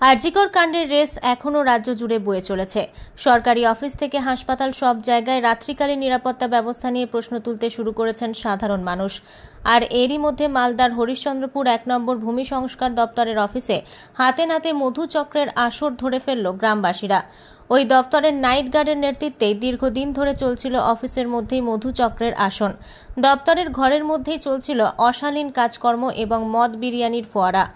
আরজিকর কাণ্ডের রেস এখনও রাজ্য জুড়ে বয়ে চলেছে। সরকারি অফিস থেকে হাসপাতাল সব জায়গায় রাত্রিকালীন নিরাপত্তা ব্যবস্থা নিয়ে প্রশ্ন তুলতে শুরু করেছেন সাধারণ মানুষ। আর এরই মধ্যে মালদার হরিশ্চন্দ্রপুর ১ নম্বর ভূমি সংস্কার দপ্তরের অফিসে হাতে নাতে মধুচক্রের আসর ধরে ফেলল গ্রামবাসীরা। ওই দপ্তরের নাইট গার্ডের নেতৃত্বেই দীর্ঘদিন ধরে চলছিল অফিসের মধ্যেই মধুচক্রের আসন। দপ্তরের ঘরের মধ্যেই চলছিল অশালীন কাজকর্ম এবং মদ বিরিয়ানির ফোয়ারা।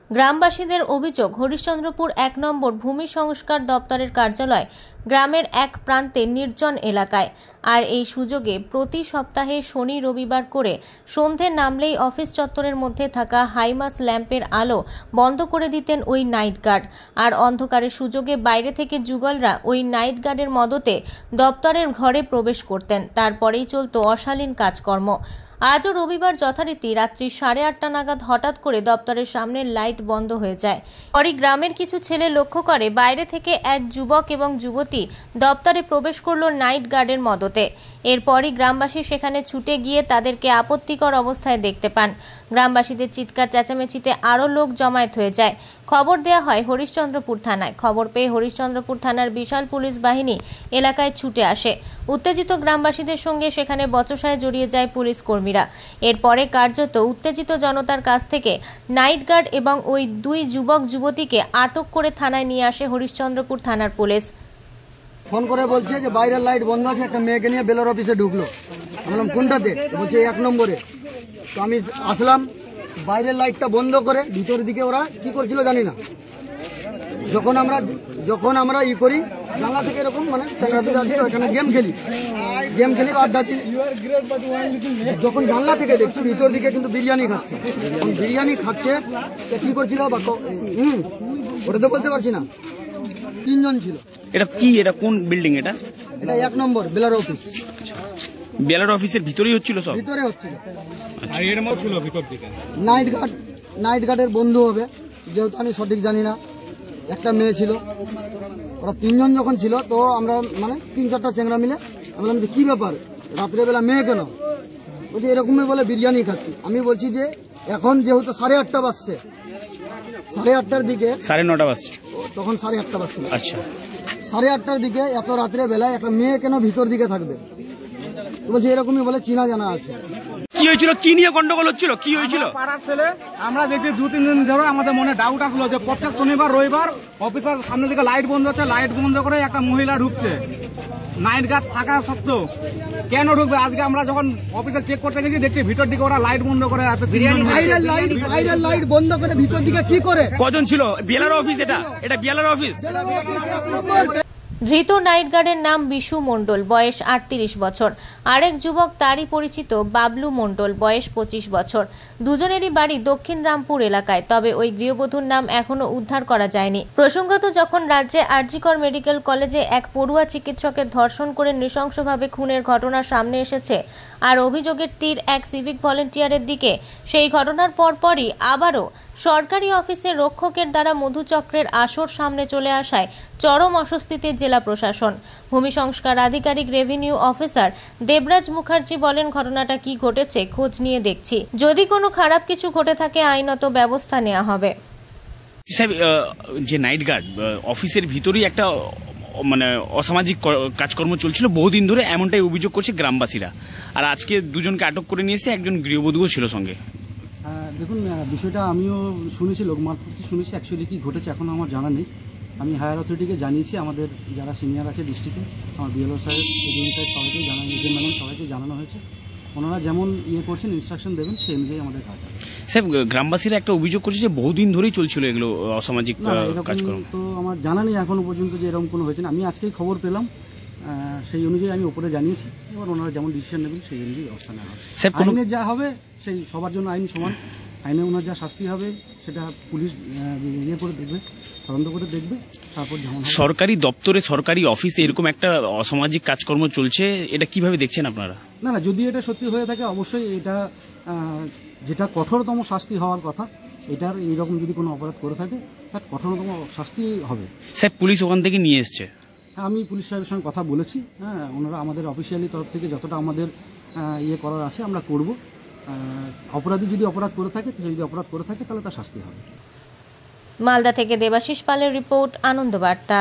গ্রামবাসীদের অভিযোগ, হরিশ্চন্দ্রপুর ১ নম্বর ভূমি সংস্কার দপ্তরের কার্যালয় গ্রামের এক প্রান্তে নির্জন এলাকায়। আর এই সুযোগে প্রতি সপ্তাহে শনি রবিবার করে সন্ধে নামলেই অফিস চত্বরের মধ্যে থাকা হাইমাস ল্যাম্পের আলো বন্ধ করে দিতেন ওই নাইট গার্ড। আর অন্ধকারের সুযোগে বাইরে থেকে যুগলরা ওই নাইট গার্ডের মদতে দপ্তরের ঘরে প্রবেশ করতেন। তারপরেই চলত অশালীন কাজকর্ম। আজও রবিবার যথারীতি রাত্রি 8:30 নাগাদ হঠাৎ করে দপ্তরের সামনের লাইট বন্ধ হয়ে যায়। পরে গ্রামের কিছু ছেলে লক্ষ্য করে বাইরে থেকে এক যুবক এবং যুবতী দপ্তরে প্রবেশ করলো নাইট গার্ডের মদতে। এরপরই গ্রামবাসী সেখানে ছুটে গিয়ে তাদেরকে আপত্তিকর অবস্থায় দেখতে পান। গ্রামবাসীদের চিৎকার চেঁচামেচিতে আরও লোক জমায়েত হয়ে যায়। খবর দেওয়া হয় হরিশ্চন্দ্রপুর থানায়। খবর পেয়ে হরিশ্চন্দ্রপুর থানার বিশাল পুলিশ বাহিনী এলাকায় ছুটে আসে। উত্তেজিত গ্রামবাসীদের সঙ্গে সেখানে বচসায় জড়িয়ে যায় পুলিশ কর্মীরা। এরপরে কার্যত উত্তেজিত জনতার কাছ থেকে নাইট গার্ড এবং ওই দুই যুবক যুবতীকে আটক করে থানায় নিয়ে আসে হরিশ্চন্দ্রপুর থানার পুলিশ। ফোন করে বলছে যে বাইরের লাইট বন্ধ আছে, একটা মেয়েকে নিয়ে বেলার অফিসে ঢুকলো। আমি বললাম কোনটাতে? বলছে 1 নম্বরে। তো আমি আসলাম, বাইরের লাইটটা বন্ধ করে ভিতরের দিকে ওরা কি করছিল জানি না। যখন আমরা ই করি জানলা থেকে এরকম মানে ওখানে গেম খেলি আড্ডা দিই। যখন জানলা থেকে দেখছি ভিতর দিকে কিন্তু বিরিয়ানি খাচ্ছে। কি করছিল ওটা তো বলতে পারছি না। 3 জন ছিল। এটা কোন বিল্ডিং? এটা 1 নম্বর বেলার অফিস। বেলার অফিসের ভিতরেই হচ্ছিল? সব ভিতরে হচ্ছিল। আর এর মধ্যে ছিল ভিতর দিকে নাইট গার্ডের বন্ধু হবে, যেহেতু আমি সঠিক জানি না। একটা মেয়ে ছিল, ওরা 3 জন যখন ছিল তো আমরা মানে 3-4টা চেংড়া মিলে বললাম যে কি ব্যাপার, রাত্রেবেলা মেয়ে কেন? বলছি এরকমই বলে বিরিয়ানি খাচ্ছি। আমি বলছি যে এখন যেহেতু 8:30 বাজছে, 8:30টার দিকে 9:30 বাজছে, তখন 8:30 বাজছিল। আচ্ছা, 8:30টার দিকে এত রাত্রে বেলায় একটা মেয়ে কেন ভিতর দিকে থাকবে? বলছি এরকমই বলে চিনা জানা আছে। কি হয়েছিল? কি নিয়ে গন্ডগোল হচ্ছিল? কি হয়েছিল? পাড়ার ছেলে আমরা দেখছি 2-3 দিন ধরে আমাদের মনে ডাউট আসলো যে প্রত্যেক শনিবার রবিবার অফিসের সামনে থেকে লাইট বন্ধ হচ্ছে, লাইট বন্ধ করে একটা মহিলা ঢুকছে। নাইট গার্ড থাকা সত্ত্বেও কেন ঢুকবে? আজকে আমরা যখন অফিসে চেক করতে গেছি দেখছি ভিতর দিকে ওরা লাইট বন্ধ করে আছে। বাইরের লাইট বন্ধ করে ভিতর দিকে কি করে? কজন ছিল? BLR office? এটা বিএলআর অফিস। ধৃত নাইট গার্ডের নাম বিশু মণ্ডল, বয়স 38 বছর। আরেক যুবক তারই পরিচিত বাবলু মণ্ডল, বয়স 25 বছর। দুজনেরই বাড়ি দক্ষিণ রামপুর এলাকায়। তবে ওই গৃহবধূর নাম এখনো উদ্ধার করা যায়নি। প্রসঙ্গত, যখন রাজ্যে আরজিকর মেডিকেল কলেজে এক পড়ুয়া চিকিৎসকের ধর্ষণ করে নৃশংসভাবে খুনের ঘটনা সামনে এসেছে আর অভিযোগের তীর এক সিভিক ভলেন্টিয়ারের দিকে, সেই ঘটনার পরপরই আবারও সরকারি অফিসের রক্ষকের দ্বারা মধুচক্রের আসর সামনে চলে আসায় চরম অস্বস্তিতে জেলা প্রশাসন। ভূমি সংস্কার আধিকারিক রেভিনিউ অফিসার দেবরাজ মুখার্জি বলেন, ঘটনাটা কি ঘটেছে খোঁজ নিয়ে দেখছি। যদি কোনো খারাপ কিছু ঘটে থাকে আইনত ব্যবস্থা নেওয়া হবে। যে নাইট গার্ড অফিসের ভিতরেই একটা মানে অসামাজিক কাজকর্ম চলছিল বহুদিন ধরে, এমনটাই অভিযোগ করছে গ্রামবাসীরা। আর আজকে দুজনকে আটক করে নিয়েছে, একজন গৃহবধূও ছিল সঙ্গে। দেখুন, বিষয়টা আমিও শুনেছি, লোকমারফত শুনেছি। অ্যাকচুয়ালি কি ঘটেছে এখনো আমার জানা নেই। আমি হায়ার অথরিটিকে জানিয়েছি, আমাদের যারা সিনিয়র আছে ডিস্ট্রিক্টে, আমার বিএলও সাহেব, এডিএম সাহেব সবাইকেই জানানো হয়েছে, ম্যাডাম সবাইকে জানানো হয়েছে। ওনারা যেমন করছেন ইনস্ট্রাকশন দেবেন সেই অনুযায়ী আমাদের কাজ হবে। স্যার, গ্রামবাসীরা একটা অভিযোগ করছে যে বহুদিন ধরেই চলছিল এগুলো অসামাজিক কাজকর্ম। তো আমার জানা নেই এখনো পর্যন্ত যে এরকম কোনো হয়েছে না। আমি আজকেই খবর পেলাম, সেই অনুযায়ী আমি উপরে জানিয়েছি। এবার ওনারা যেমন ডিসিশন নেবেন সেই অনুযায়ী ব্যবস্থা নেওয়া হবে। আইনে যা হবে সেই সবার জন্য আইন সমান। আইনে ওনার যা শাস্তি হবে সেটা পুলিশ করে দেখবে, তদন্ত করে দেখবে। তারপর সরকারি দপ্তরে, সরকারি অফিসে এরকম একটা অসামাজিক কাজকর্ম চলছে, এটা কিভাবে দেখছেন আপনারা? না, যদি এটা সত্যি হয়ে থাকে অবশ্যই এটা যেটা কঠোরতম শাস্তি হওয়ার কথা, এটার এইরকম যদি কোনো অপরাধ করে থাকে তার কঠোরতম শাস্তি হবে। স্যার, পুলিশ ওখান থেকে নিয়ে এসছে। আমি পুলিশ সাহেবের সঙ্গে কথা বলেছি। ওনারা আমাদের অফিসিয়ালি তরফ থেকে যতটা আমাদের করার আছে আমরা করব। অপরাধী যদি অপরাধ করে থাকে তাহলে তার শাস্তি হবে। মালদা থেকে দেবাশিস পালের রিপোর্ট, আনন্দবার্তা।